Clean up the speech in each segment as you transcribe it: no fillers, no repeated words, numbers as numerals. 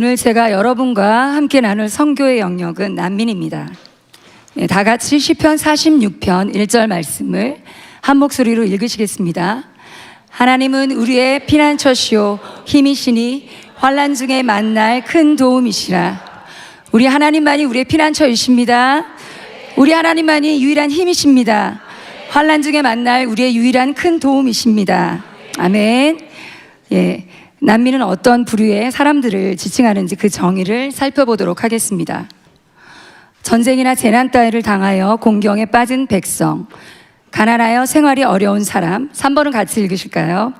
오늘 제가 여러분과 함께 나눌 선교의 영역은 난민입니다. 네, 다 같이 시편 46편 1절 말씀을 한 목소리로 읽으시겠습니다. 하나님은 우리의 피난처시오 힘이시니 환난 중에 만날 큰 도움이시라. 우리 하나님만이 우리의 피난처이십니다. 우리 하나님만이 유일한 힘이십니다. 환난 중에 만날 우리의 유일한 큰 도움이십니다. 아멘. 예, 난민은 어떤 부류의 사람들을 지칭하는지 그 정의를 살펴보도록 하겠습니다. 전쟁이나 재난 따위를 당하여 공경에 빠진 백성, 가난하여 생활이 어려운 사람. 3번은 같이 읽으실까요?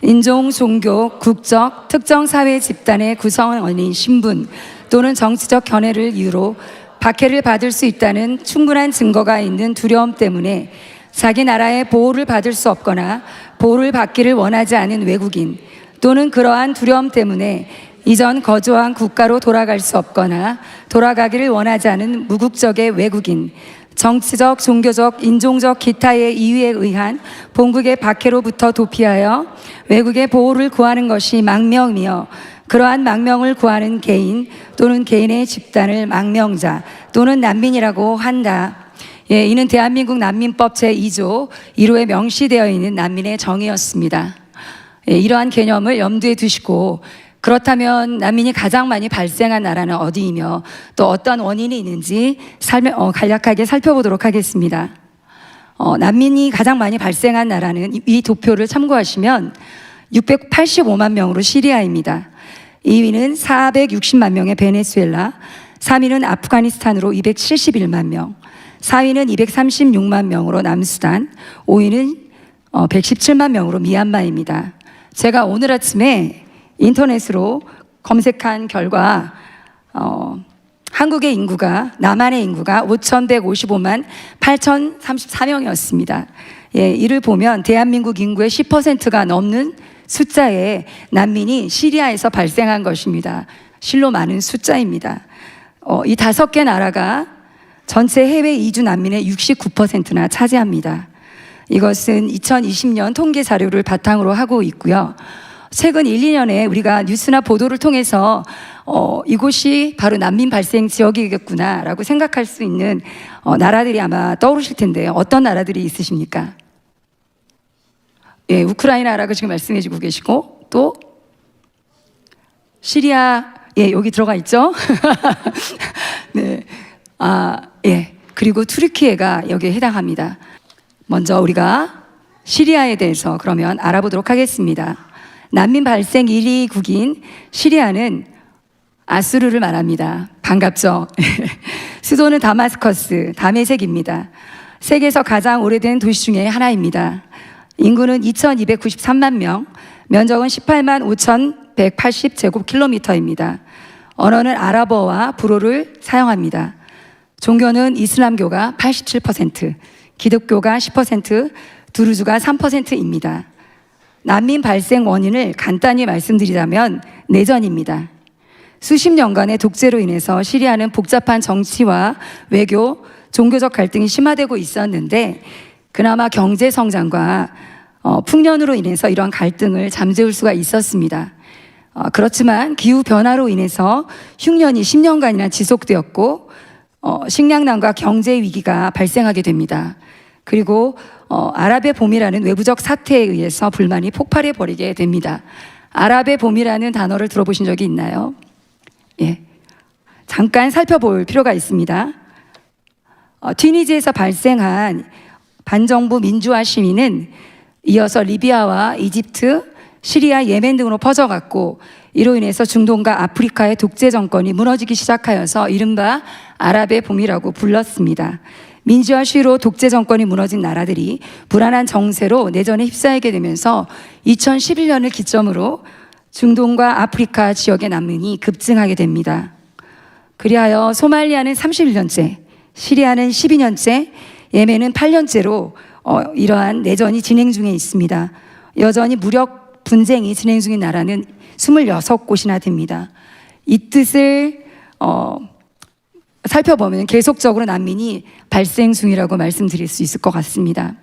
인종, 종교, 국적, 특정 사회 집단의 구성원인 신분 또는 정치적 견해를 이유로 박해를 받을 수 있다는 충분한 증거가 있는 두려움 때문에 자기 나라의 보호를 받을 수 없거나 보호를 받기를 원하지 않은 외국인 또는 그러한 두려움 때문에 이전 거주한 국가로 돌아갈 수 없거나 돌아가기를 원하지 않은 무국적의 외국인, 정치적, 종교적, 인종적 기타의 이유에 의한 본국의 박해로부터 도피하여 외국의 보호를 구하는 것이 망명이며 그러한 망명을 구하는 개인 또는 개인의 집단을 망명자 또는 난민이라고 한다. 예, 이는 대한민국 난민법 제2조 1호에 명시되어 있는 난민의 정의였습니다. 예, 이러한 개념을 염두에 두시고 그렇다면 난민이 가장 많이 발생한 나라는 어디이며 또 어떤 원인이 있는지 간략하게 살펴보도록 하겠습니다. 난민이 가장 많이 발생한 나라는 이 도표를 참고하시면 685만 명으로 시리아입니다. 2위는 460만 명의 베네수엘라, 3위는 아프가니스탄으로 271만 명, 4위는 236만 명으로 남수단, 5위는 117만 명으로 미얀마입니다. 제가 오늘 아침에 인터넷으로 검색한 결과 한국의 인구가, 남한의 인구가 5,155만 8,034명이었습니다. 예, 이를 보면 대한민국 인구의 10%가 넘는 숫자의 난민이 시리아에서 발생한 것입니다. 실로 많은 숫자입니다. 이 5개 나라가 전체 해외 이주 난민의 69%나 차지합니다. 이것은 2020년 통계 자료를 바탕으로 하고 있고요. 최근 1, 2년에 우리가 뉴스나 보도를 통해서 이곳이 바로 난민 발생 지역이겠구나라고 생각할 수 있는 나라들이 아마 떠오르실 텐데요. 어떤 나라들이 있으십니까? 예, 우크라이나라고 지금 말씀해 주고 계시고 또 시리아, 예, 여기 들어가 있죠? 네. 예. 그리고 투르키예가 여기에 해당합니다. 먼저 우리가 시리아에 대해서 그러면 알아보도록 하겠습니다. 난민 발생 1위 국인 시리아는 아수르를 말합니다. 반갑죠? 수도는 다마스커스, 다메섹입니다. 세계에서 가장 오래된 도시 중에 하나입니다. 인구는 2,293만 명, 면적은 18만 5,180제곱킬로미터입니다. 언어는 아랍어와 불어를 사용합니다. 종교는 이슬람교가 87%, 기독교가 10%, 두루즈가 3%입니다. 난민 발생 원인을 간단히 말씀드리자면 내전입니다. 수십 년간의 독재로 인해서 시리아는 복잡한 정치와 외교, 종교적 갈등이 심화되고 있었는데 그나마 경제 성장과 풍년으로 인해서 이러한 갈등을 잠재울 수가 있었습니다. 그렇지만 기후 변화로 인해서 흉년이 10년간이나 지속되었고 식량난과 경제 위기가 발생하게 됩니다. 그리고 아랍의 봄이라는 외부적 사태에 의해서 불만이 폭발해 버리게 됩니다. 아랍의 봄이라는 단어를 들어보신 적이 있나요? 예, 잠깐 살펴볼 필요가 있습니다. 튀니지에서 발생한 반정부 민주화 시위는 이어서 리비아와 이집트, 시리아, 예멘 등으로 퍼져갔고 이로 인해서 중동과 아프리카의 독재 정권이 무너지기 시작하여서 이른바 아랍의 봄이라고 불렀습니다. 민주화 시위로 독재 정권이 무너진 나라들이 불안한 정세로 내전에 휩싸이게 되면서 2011년을 기점으로 중동과 아프리카 지역의 난민이 급증하게 됩니다. 그리하여 소말리아는 31년째, 시리아는 12년째, 예멘은 8년째로 이러한 내전이 진행 중에 있습니다. 여전히 무력 분쟁이 진행 중인 나라는 26곳이나 됩니다. 이 뜻을 살펴보면 계속적으로 난민이 발생 중이라고 말씀드릴 수 있을 것 같습니다.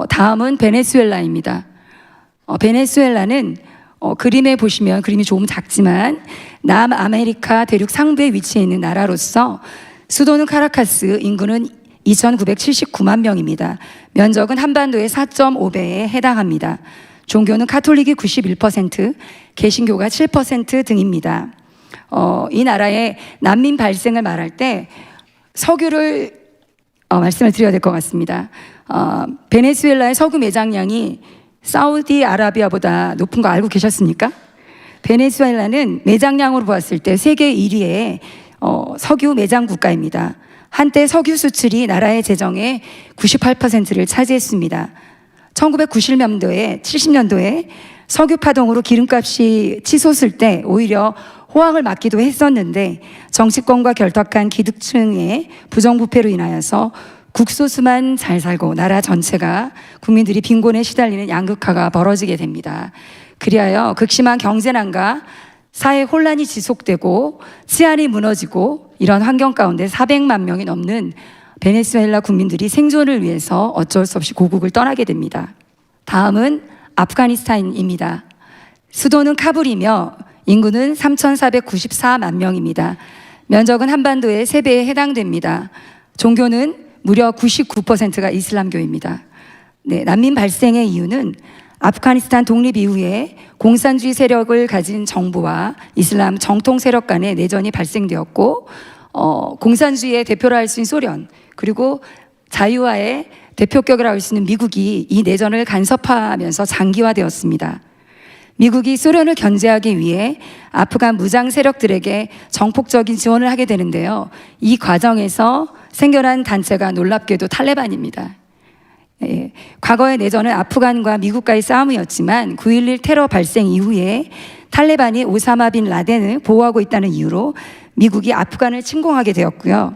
다음은 베네수엘라입니다. 베네수엘라는 그림에 보시면 그림이 조금 작지만 남아메리카 대륙 상부에 위치해 있는 나라로서 수도는 카라카스, 인구는 2,979만 명입니다. 면적은 한반도의 4.5배에 해당합니다. 종교는 카톨릭이 91%, 개신교가 7% 등입니다. 이 나라의 난민 발생을 말할 때 석유를 말씀을 드려야 될 것 같습니다. 베네수엘라의 석유 매장량이 사우디아라비아보다 높은 거 알고 계셨습니까? 베네수엘라는 매장량으로 보았을 때 세계 1위의 석유 매장 국가입니다. 한때 석유 수출이 나라의 재정의 98%를 차지했습니다. 1990년도에 70년도에 석유 파동으로 기름값이 치솟을 때 오히려 호황을 맞기도 했었는데 정치권과 결탁한 기득층의 부정부패로 인하여서 국소수만 잘 살고 나라 전체가 국민들이 빈곤에 시달리는 양극화가 벌어지게 됩니다. 그리하여 극심한 경제난과 사회 혼란이 지속되고 치안이 무너지고 이런 환경 가운데 400만 명이 넘는 베네수엘라 국민들이 생존을 위해서 어쩔 수 없이 고국을 떠나게 됩니다. 다음은 아프가니스탄입니다. 수도는 카불이며 인구는 3,494만 명입니다. 면적은 한반도의 3배에 해당됩니다. 종교는 무려 99%가 이슬람교입니다. 난민 발생의 이유는 아프가니스탄 독립 이후에 공산주의 세력을 가진 정부와 이슬람 정통 세력 간의 내전이 발생되었고 공산주의의 대표라 할 수 있는 소련 그리고 자유화의 대표격이라고 할 수 있는 미국이 이 내전을 간섭하면서 장기화되었습니다. 미국이 소련을 견제하기 위해 아프간 무장 세력들에게 정폭적인 지원을 하게 되는데요. 이 과정에서 생겨난 단체가 놀랍게도 탈레반입니다. 과거의 내전은 아프간과 미국과의 싸움이었지만 9.11 테러 발생 이후에 탈레반이 오사마 빈 라덴을 보호하고 있다는 이유로 미국이 아프간을 침공하게 되었고요.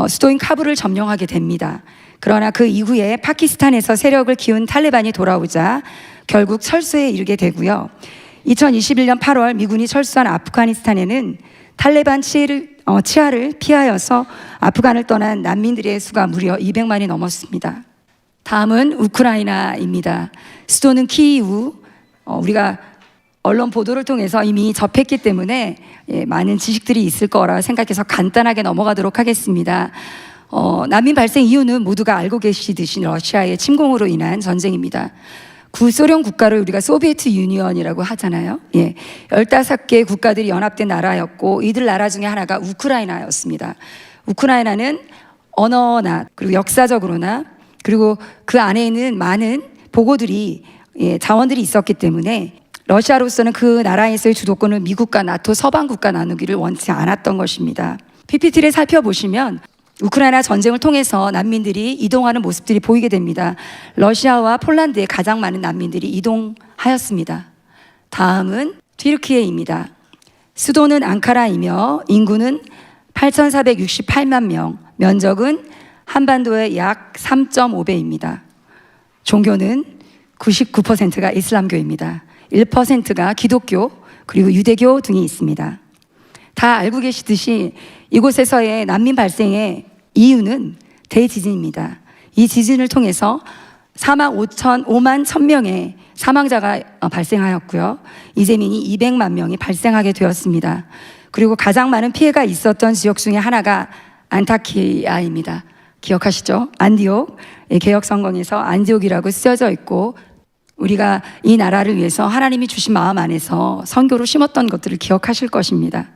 수도인 카불을 점령하게 됩니다. 그러나 그 이후에 파키스탄에서 세력을 키운 탈레반이 돌아오자 결국 철수에 이르게 되고요. 2021년 8월 미군이 철수한 아프가니스탄에는 탈레반 치하를 피하여서 아프간을 떠난 난민들의 수가 무려 200만이 넘었습니다. 다음은 우크라이나입니다. 수도는 키이우. 우리가 언론 보도를 통해서 이미 접했기 때문에 많은 지식들이 있을 거라 생각해서 간단하게 넘어가도록 하겠습니다. 난민 발생 이유는 모두가 알고 계시듯이 러시아의 침공으로 인한 전쟁입니다. 구소련 국가를 우리가 소비에트 유니언이라고 하잖아요. 15개 국가들이 연합된 나라였고 이들 나라 중에 하나가 우크라이나였습니다. 우크라이나는 언어나 그리고 역사적으로나 그리고 그 안에 있는 많은 보고들이 자원들이 있었기 때문에 러시아로서는 그 나라에서의 주도권을 미국과 나토 서방 국가 나누기를 원치 않았던 것입니다. PPT를 살펴보시면 우크라이나 전쟁을 통해서 난민들이 이동하는 모습들이 보이게 됩니다. 러시아와 폴란드에 가장 많은 난민들이 이동하였습니다. 다음은 튀르키예입니다. 수도는 앙카라이며 인구는 8,468만 명, 면적은 한반도의 약 3.5배입니다. 종교는 99%가 이슬람교입니다. 1%가 기독교 그리고 유대교 등이 있습니다. 다 알고 계시듯이 이곳에서의 난민 발생의 이유는 대지진입니다. 이 지진을 통해서 5만 1,000명의 사망자가 발생하였고요. 이재민이 200만 명이 발생하게 되었습니다. 그리고 가장 많은 피해가 있었던 지역 중에 하나가 안타키아입니다. 기억하시죠? 안디옥, 개역성경에서 안디옥이라고 쓰여져 있고 우리가 이 나라를 위해서 하나님이 주신 마음 안에서 선교로 심었던 것들을 기억하실 것입니다.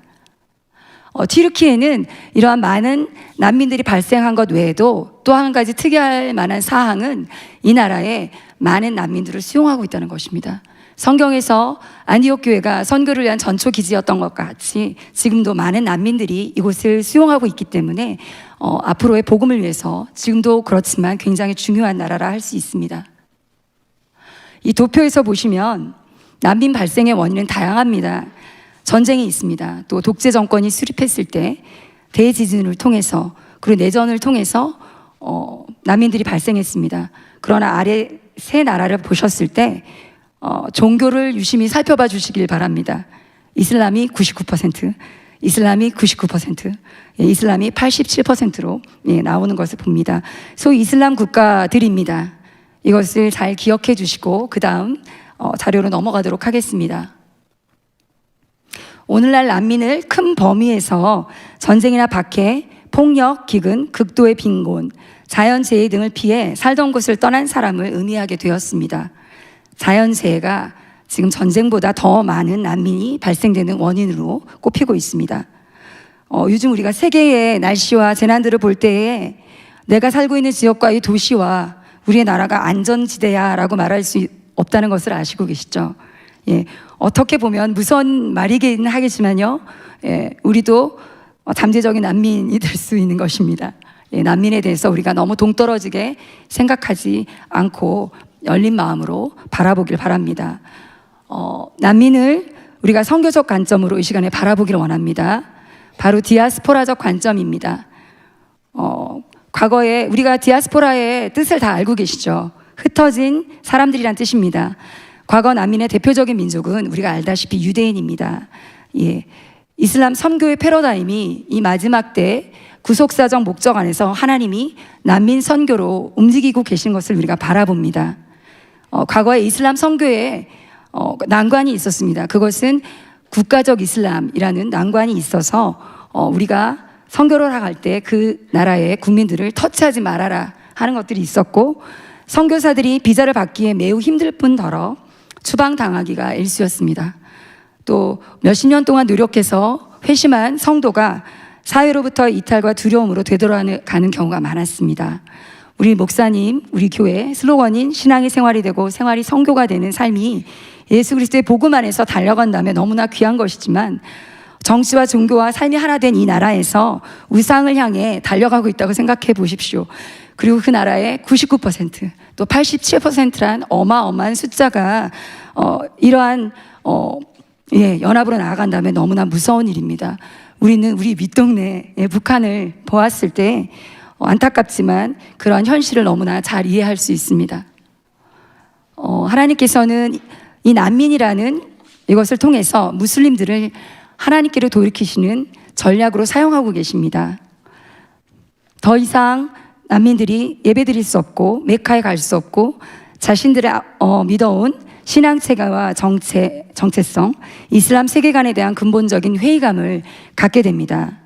튀르키예는 이러한 많은 난민들이 발생한 것 외에도 또 한 가지 특이할 만한 사항은 이 나라에 많은 난민들을 수용하고 있다는 것입니다. 성경에서 안디옥 교회가 선교를 위한 전초 기지였던 것과 같이 지금도 많은 난민들이 이곳을 수용하고 있기 때문에 앞으로의 복음을 위해서 지금도 그렇지만 굉장히 중요한 나라라 할 수 있습니다. 이 도표에서 보시면 난민 발생의 원인은 다양합니다. 전쟁이 있습니다. 또 독재 정권이 수립했을 때 대지진을 통해서 그리고 내전을 통해서 난민들이 발생했습니다. 그러나 아래 세 나라를 보셨을 때 종교를 유심히 살펴봐 주시길 바랍니다. 이슬람이 99%, 이슬람이 99%, 이슬람이 87%로 나오는 것을 봅니다. 소위 이슬람 국가들입니다. 이것을 잘 기억해 주시고 그 다음 자료로 넘어가도록 하겠습니다. 오늘날 난민을 큰 범위에서 전쟁이나 박해, 폭력, 기근, 극도의 빈곤, 자연재해 등을 피해 살던 곳을 떠난 사람을 의미하게 되었습니다. 자연재해가 지금 전쟁보다 더 많은 난민이 발생되는 원인으로 꼽히고 있습니다. 요즘 우리가 세계의 날씨와 재난들을 볼 때에 내가 살고 있는 지역과 이 도시와 우리의 나라가 안전지대야라고 말할 수 없다는 것을 아시고 계시죠? 예, 어떻게 보면 무서운 말이긴 하겠지만요, 우리도 잠재적인 난민이 될 수 있는 것입니다. 난민에 대해서 우리가 너무 동떨어지게 생각하지 않고 열린 마음으로 바라보길 바랍니다. 난민을 우리가 선교적 관점으로 이 시간에 바라보기를 원합니다. 바로 디아스포라적 관점입니다. 과거에 우리가 디아스포라의 뜻을 다 알고 계시죠? 흩어진 사람들이란 뜻입니다. 과거 난민의 대표적인 민족은 우리가 알다시피 유대인입니다. 예, 이슬람 선교의 패러다임이 이 마지막 때 구속사적 목적 안에서 하나님이 난민 선교로 움직이고 계신 것을 우리가 바라봅니다. 과거에 이슬람 선교에 난관이 있었습니다. 그것은 국가적 이슬람이라는 난관이 있어서 우리가 선교를 나갈 때 그 나라의 국민들을 터치하지 말아라 하는 것들이 있었고, 선교사들이 비자를 받기에 매우 힘들 뿐더러 추방당하기가 일쑤였습니다. 또 몇십 년 동안 노력해서 회심한 성도가 사회로부터 이탈과 두려움으로 되돌아가는 경우가 많았습니다. 우리 목사님, 우리 교회 슬로건인 신앙이 생활이 되고 생활이 선교가 되는 삶이 예수 그리스도의 복음 안에서 달려간다면 너무나 귀한 것이지만, 정치와 종교와 삶이 하나 된 이 나라에서 우상을 향해 달려가고 있다고 생각해 보십시오. 그리고 그 나라의 99%, 또 87%란 어마어마한 숫자가 이러한 연합으로 나아간다면 너무나 무서운 일입니다. 우리는 우리 밑동네 북한을 보았을 때 안타깝지만 그러한 현실을 너무나 잘 이해할 수 있습니다. 하나님께서는 이 난민이라는 이것을 통해서 무슬림들을 하나님께로 돌이키시는 전략으로 사용하고 계십니다. 더 이상 난민들이 예배드릴 수 없고 메카에 갈 수 없고 자신들의 믿어온 신앙체계와 정체성, 이슬람 세계관에 대한 근본적인 회의감을 갖게 됩니다.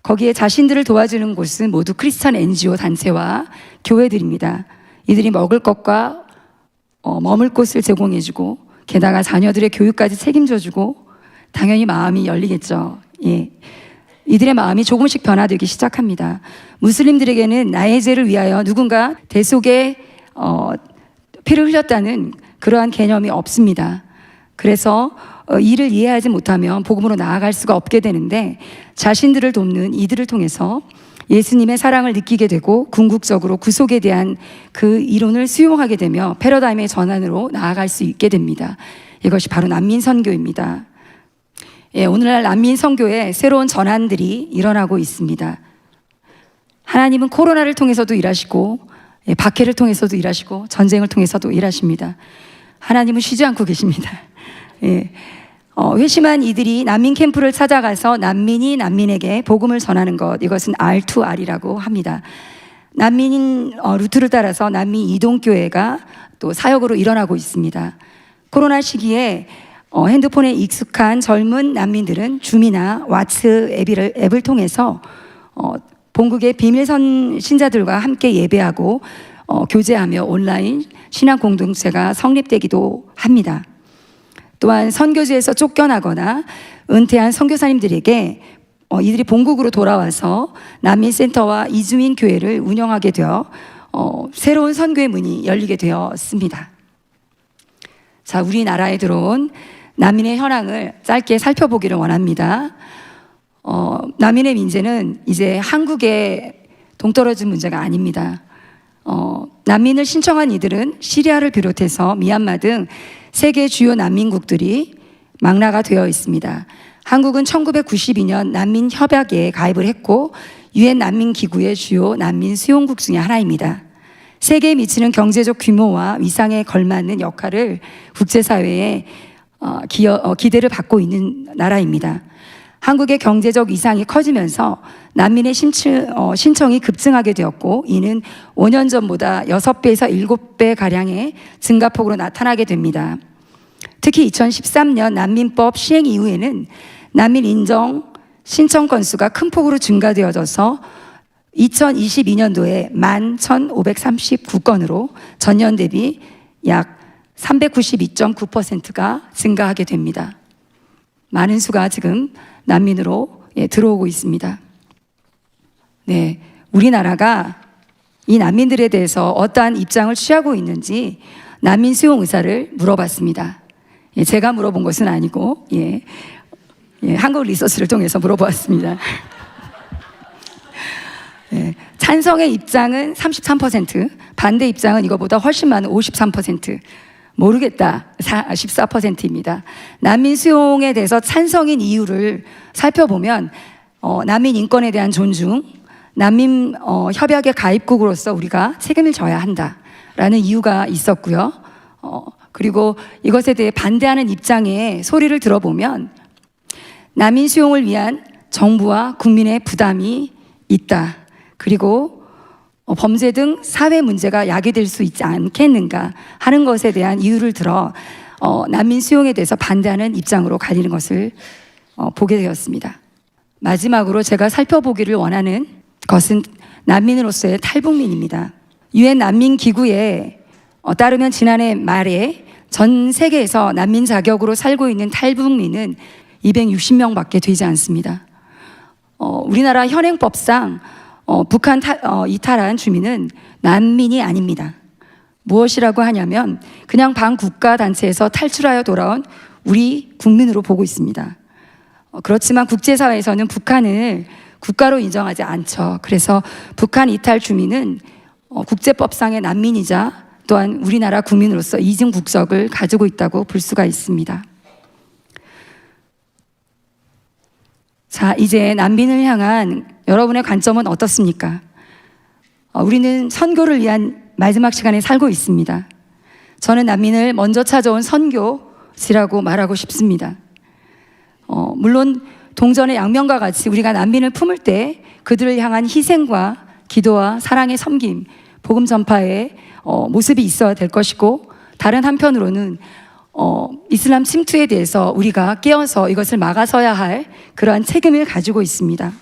거기에 자신들을 도와주는 곳은 모두 크리스찬 NGO 단체와 교회들입니다. 이들이 먹을 것과 머물 곳을 제공해주고 게다가 자녀들의 교육까지 책임져주고 당연히 마음이 열리겠죠. 예. 이들의 마음이 조금씩 변화되기 시작합니다. 무슬림들에게는 나의 죄를 위하여 누군가 대속의 피를 흘렸다는 그러한 개념이 없습니다. 그래서 이를 이해하지 못하면 복음으로 나아갈 수가 없게 되는데, 자신들을 돕는 이들을 통해서 예수님의 사랑을 느끼게 되고 궁극적으로 구속에 대한 그 이론을 수용하게 되며 패러다임의 전환으로 나아갈 수 있게 됩니다. 이것이 바로 난민 선교입니다. 예, 오늘날 난민 선교에 새로운 전환들이 일어나고 있습니다. 하나님은 코로나를 통해서도 일하시고 박해를 통해서도 일하시고 전쟁을 통해서도 일하십니다. 하나님은 쉬지 않고 계십니다. 예. 회심한 이들이 난민 캠프를 찾아가서 난민이 난민에게 복음을 전하는 것, 이것은 R2R이라고 합니다. 난민 루트를 따라서 난민 이동교회가 또 사역으로 일어나고 있습니다. 코로나 시기에 핸드폰에 익숙한 젊은 난민들은 줌이나 왓츠 앱을 통해서 본국의 비밀선 신자들과 함께 예배하고 교제하며 온라인 신앙 공동체가 성립되기도 합니다. 또한 선교지에서 쫓겨나거나 은퇴한 선교사님들에게 이들이 본국으로 돌아와서 난민센터와 이주민 교회를 운영하게 되어 새로운 선교의 문이 열리게 되었습니다. 자, 우리나라에 들어온 난민의 현황을 짧게 살펴보기를 원합니다. 난민의 문제는 이제 한국에 동떨어진 문제가 아닙니다. 난민을 신청한 이들은 시리아를 비롯해서 미얀마 등 세계 주요 난민국들이 망라가 되어 있습니다. 한국은 1992년 난민협약에 가입을 했고 유엔 난민기구의 주요 난민 수용국 중에 하나입니다. 세계에 미치는 경제적 규모와 위상에 걸맞는 역할을 국제사회에 기대를 받고 있는 나라입니다. 한국의 경제적 위상이 커지면서 난민의 신청이 급증하게 되었고, 이는 5년 전보다 6배에서 7배 가량의 증가폭으로 나타나게 됩니다. 특히 2013년 난민법 시행 이후에는 난민 인정 신청 건수가 큰 폭으로 증가되어져서 2022년도에 11,539건으로 전년 대비 약 392.9%가 증가하게 됩니다. 많은 수가 지금 난민으로 들어오고 있습니다. 네, 우리나라가 이 난민들에 대해서 어떠한 입장을 취하고 있는지 난민 수용 의사를 물어봤습니다. 제가 물어본 것은 아니고 한국 리서치를 통해서 물어보았습니다. 찬성의 입장은 33%, 반대 입장은 이거보다 훨씬 많은 53%, 모르겠다 14%입니다. 난민 수용에 대해서 찬성인 이유를 살펴보면 난민 인권에 대한 존중, 난민 협약의 가입국으로서 우리가 책임을 져야 한다라는 이유가 있었고요. 그리고 이것에 대해 반대하는 입장의 소리를 들어보면 난민 수용을 위한 정부와 국민의 부담이 있다. 그리고 범죄 등 사회 문제가 야기될 수 있지 않겠는가 하는 것에 대한 이유를 들어 난민 수용에 대해서 반대하는 입장으로 갈리는 것을 보게 되었습니다. 마지막으로 제가 살펴보기를 원하는 것은 난민으로서의 탈북민입니다. 유엔 난민 기구에 따르면 지난해 말에 전 세계에서 난민 자격으로 살고 있는 탈북민은 260명밖에 되지 않습니다. 우리나라 현행법상 북한 이탈한 주민은 난민이 아닙니다. 무엇이라고 하냐면 그냥 반국가 단체에서 탈출하여 돌아온 우리 국민으로 보고 있습니다. 그렇지만 국제사회에서는 북한을 국가로 인정하지 않죠. 그래서 북한 이탈 주민은 국제법상의 난민이자 또한 우리나라 국민으로서 이중 국적을 가지고 있다고 볼 수가 있습니다. 자, 이제 난민을 향한 여러분의 관점은 어떻습니까? 우리는 선교를 위한 마지막 시간에 살고 있습니다. 저는 난민을 먼저 찾아온 선교지라고 말하고 싶습니다. 물론 동전의 양면과 같이 우리가 난민을 품을 때 그들을 향한 희생과 기도와 사랑의 섬김, 복음 전파의 모습이 있어야 될 것이고, 다른 한편으로는 이슬람 침투에 대해서 우리가 깨어서 이것을 막아서야 할 그러한 책임을 가지고 있습니다.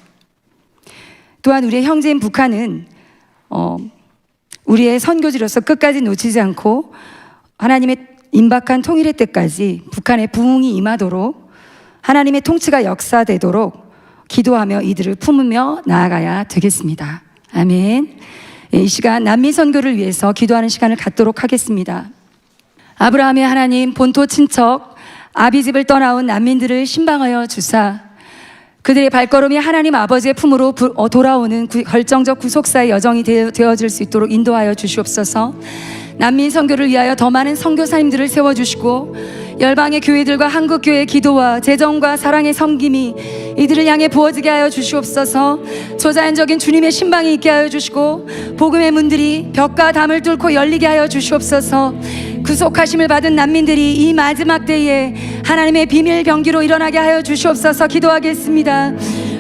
또한 우리의 형제인 북한은 우리의 선교지로서 끝까지 놓치지 않고 하나님의 임박한 통일의 때까지 북한의 부흥이 임하도록, 하나님의 통치가 역사되도록 기도하며 이들을 품으며 나아가야 되겠습니다. 아멘. 이 시간 난민 선교를 위해서 기도하는 시간을 갖도록 하겠습니다. 아브라함의 하나님, 본토 친척 아비집을 떠나온 난민들을 신방하여 주사 그들의 발걸음이 하나님 아버지의 품으로 돌아오는 결정적 구속사의 여정이 되어질 수 있도록 인도하여 주시옵소서. 난민 선교를 위하여 더 많은 선교사님들을 세워주시고 열방의 교회들과 한국교회의 기도와 재정과 사랑의 섬김이 이들을 향해 부어지게 하여 주시옵소서. 초자연적인 주님의 신방이 있게 하여 주시고 복음의 문들이 벽과 담을 뚫고 열리게 하여 주시옵소서. 구속하심을 받은 난민들이 이 마지막 때에 하나님의 비밀 경기로 일어나게 하여 주시옵소서. 기도하겠습니다.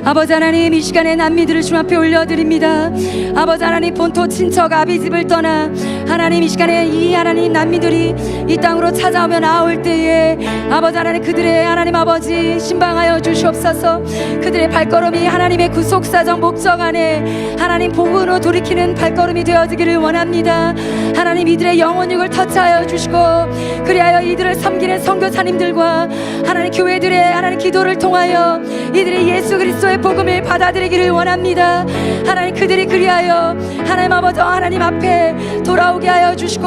아버지 하나님, 이 시간에 난민들을 주님 앞에 올려드립니다. 아버지 하나님, 본토 친척 아비집을 떠나 하나님 이 시간에 이 하나님 난민들이 이 땅으로 찾아오며 나올 때에 아버지 하나님, 그들의 하나님 아버지 신방하여 주시옵소서. 그들의 발걸음이 하나님의 구속사정 목적 안에 하나님 복음으로 돌이키는 발걸음이 되어지기를 원합니다. 하나님, 이들의 영혼육을 터치하여 주시고 그리하여 이들을 섬기는 선교사님들과 하나님 교회들의 하나님 기도를 통하여 이들의 예수 그리스도의 복음을 받아들이기를 원합니다. 하나님, 그들이 그리하여 하나님 아버지 하나님 앞에 돌아오게 하여 주시고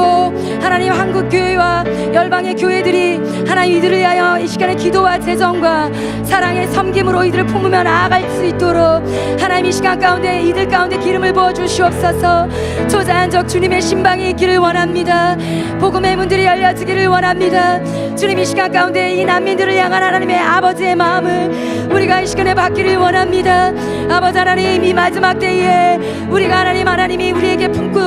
하나님 한국교회와 열방의 교회들이 하나님 이들을 위하여 이 시간에 기도와 재정과 사랑의 섬김으로 이들을 품으며 나아갈 수 있도록 하나님 하나님 이 시간 가운데 이들 가운데 기름을 부어 주시옵소서. 초자연적 주님의 신방이 있기를 원합니다. 복음의 문들이 열려지기를 원합니다. 주님 이 시간 가운데 이 난민들을 향한 하나님의 아버지의 마음을 우리가 이 시간에 받기를 원합니다. 아버지 하나님, 이 마지막 때에 우리가 하나님이 우리에게 품고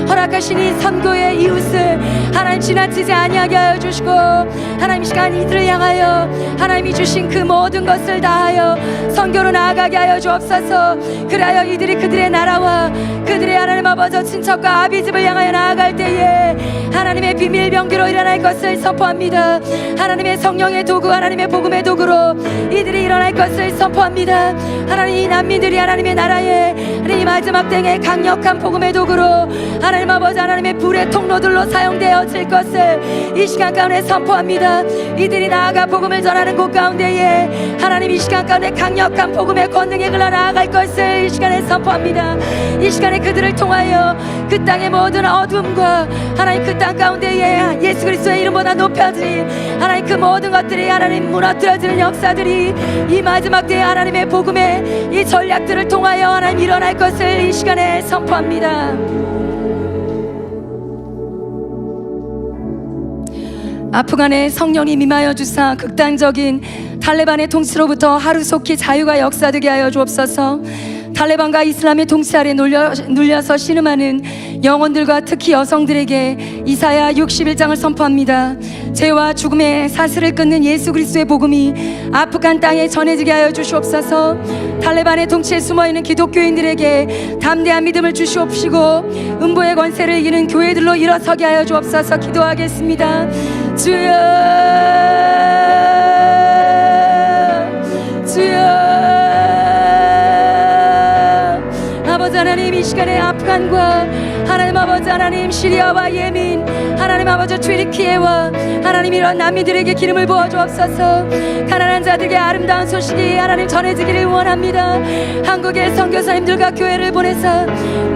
허락하신 이 선교의 이웃을 하나님 지나치지 아니하게 하여 주시고, 하나님 이 시간 이들을 향하여 하나님이 주신 그 모든 것을 다하여 선교로 나아가게 하여 주옵소서. 그리하여 이들이 그들의 나라와 그들의 하나님 아버지 친척과 아비집을 향하여 나아갈 때에 하나님의 비밀 병기로 일어날 것을 선포합니다. 하나님의 성령의 도구, 하나님의 복음의 도구로 이들이 일어날 것을 선포합니다. 하나님, 이 난민들이 하나님의 나라에 하나님 이 마지막 때에 강력한 복음의 도구로 하나님 아버지 하나님의 불의 통로들로 사용되어질 것을 이 시간 가운데 선포합니다. 이들이 나아가 복음을 전하는 곳 가운데에 하나님 이 시간 가운데 강력한 복음의 권능에 흘러 나아갈 것을 이 시간에 선포합니다. 이 시간에 그들을 통하여 그 땅의 모든 어둠과 하나님 그 땅 가운데에 예수 그리스도의 이름보다 높여진 하나님 그 모든 것들이 하나님 무너뜨려지는 역사들이 이 마지막 때에 하나님의 복음의 이 전략들을 통하여 하나님 일어날 것을 이 시간에 선포합니다. 아프간에 성령님 임하여 주사 극단적인 탈레반의 통치로부터 하루속히 자유가 역사되게 하여 주옵소서. 탈레반과 이슬람의 통치 아래 눌려서 신음하는 영혼들과 특히 여성들에게 이사야 61장을 선포합니다. 죄와 죽음의 사슬을 끊는 예수 그리스도의 복음이 아프간 땅에 전해지게 하여 주시옵소서. 탈레반의 통치에 숨어있는 기독교인들에게 담대한 믿음을 주시옵시고 음부의 권세를 이기는 교회들로 일어서게 하여 주옵소서. 기도하겠습니다. 주여, 주여. 아버지 하나님, 이 시간에 아프간과 하나님 아버지 하나님 시리아와 예멘 하나님 아버지 튀르키예와 하나님 이런 난민들에게 기름을 부어 주옵소서. 가난한 자들에게 아름다운 소식이 하나님 전해지기를 원합니다. 한국의 선교사님들과 교회를 보내서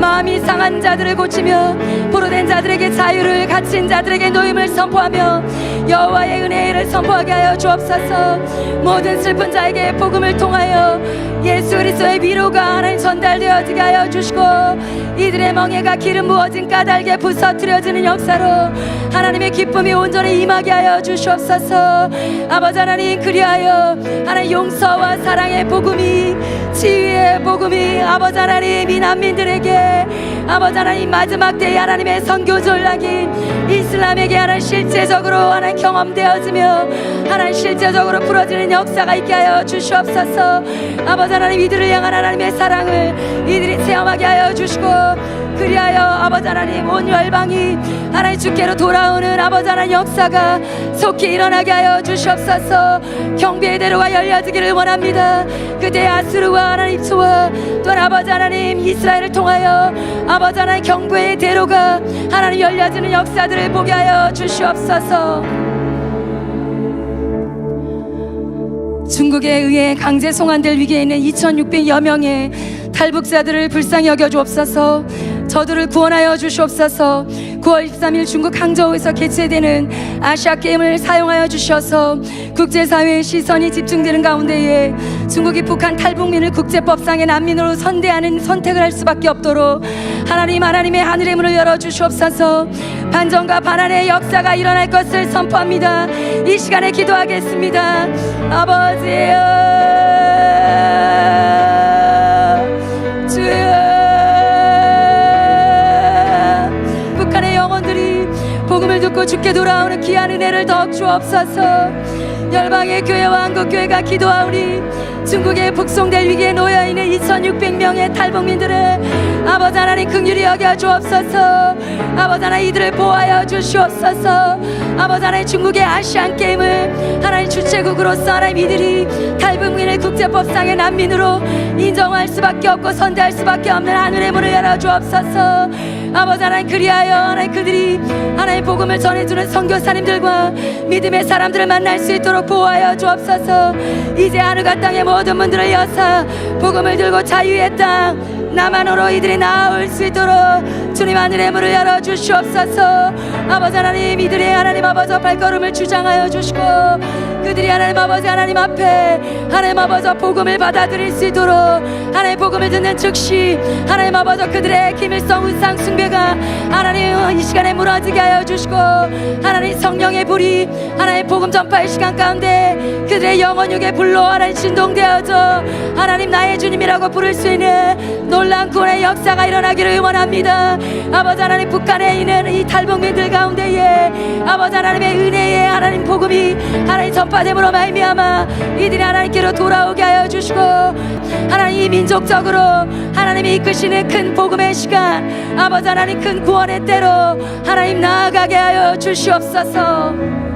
마음이 상한 자들을 고치며 포로된 자들에게 자유를, 갇힌 자들에게 노임을 선포하며 여호와의 은혜를 선포하게 하여 주옵소서. 모든 슬픈 자에게 복음을 통하여 예수 그리스도의 위로가 하나님 전달되어지게 하여 주시고, 이들의 멍에가 기름 부어진 까닭에 부서뜨려지는 역사로 하나님의 기쁨이 온전히 임하게 하여 주시옵소서. 아버지 하나님, 그리하여 하나님 용서와 사랑의 복음이, 치유의 복음이 아버지 하나님 이 난민들에게 아버지 하나님 마지막 때에 하나님의 선교 전략인 이슬람에게 하나님 실제적으로 하나님 경험되어지며 하나님 실제적으로 풀어지는 역사가 있게 하여 주시옵소서. 아버지 하나님, 이들을 향한 하나님의 사랑을 이들이 체험하게 하여 주시고, 그리하여 아버지 하나님 온 열방이 하나님 주께로 돌아오는 아버지 하나님 역사가 속히 일어나게 하여 주시옵소서. 경배의 대로가 열려지기를 원합니다. 그때 아수르와 하나님 초와 또 아버지 하나님 이스라엘을 통하여 아버지 하나님 경배의 대로가 하나님 열려지는 역사들을 보게 하여 주시옵소서. 중국에 의해 강제 송환될 위기에 있는 2600여 명의 탈북자들을 불쌍히 여겨 주옵소서. 저들을 구원하여 주시옵소서. 9월 23일 중국 항저우에서 개최되는 아시아게임을 사용하여 주셔서 국제사회의 시선이 집중되는 가운데에 중국이 북한 탈북민을 국제법상의 난민으로 선대하는 선택을 할 수밖에 없도록 하나님의 하늘의 문을 열어주시옵소서. 반전과 반환의 역사가 일어날 것을 선포합니다. 이 시간에 기도하겠습니다. 아버지여, 주여, 북한의 영혼들이 복음을 듣고 주께 돌아오는 귀한 은혜를 더욱 주옵소서. 열방의 교회와 한국교회가 기도하오니 중국에 북송될 위기에 놓여있는 2600명의 탈북민들을 아버지 하나님 긍휼히 여겨 주옵소서. 아버지 하나님, 이들을 보호하여 주시옵소서. 아버지 하나님, 중국의 아시안게임을 하나님 주최국으로서 하나님 이들이 탈북민을 국제법상의 난민으로 인정할 수밖에 없고 선대할 수밖에 없는 하늘의 문을 열어 주옵소서. 아버지 하나님, 그리하여 하나님 그들이 하나님 복음을 전해주는 선교사님들과 믿음의 사람들을 만날 수 있도록 보호하여 주옵소서. 이제 하늘과 땅의 모든 문들을 여사 복음을 들고 자유의 땅 남한으로 이들이 나아올 수 있도록 주님 하늘의 문을 열어주시옵소서. 아버지 하나님, 이들의 하나님 아버지 발걸음을 주장하여 주시고 그들이 하나님 아버지 하나님 앞에 하나님 아버지 복음을 받아들일 수 있도록 하나님 복음을 듣는 즉시 하나님 아버지 그들의 기밀성 우상 숭배가 하나님 이 시간에 무너지게 하여 주시고 하나님 성령의 불이 하나님 복음 전파의 시간 가운데 그들의 영혼육의 불로 하나님 진동되어져 하나님 나의 주님이라고 부를 수 있는 놀라운 구원의 역사가 일어나기를 원합니다. 아버지 하나님, 북한에 있는 이 탈북민들 가운데에 아버지 하나님의 은혜의 하나님 복음이 하나님 전파됨으로 말미암아 이들이 하나님께로 돌아오게 하여 주시고 하나님 이 민족적으로 하나님이 이끄시는 큰 복음의 시간 아버지 하나님 큰 구원의 때로 하나님 나아가게 하여 주시옵소서.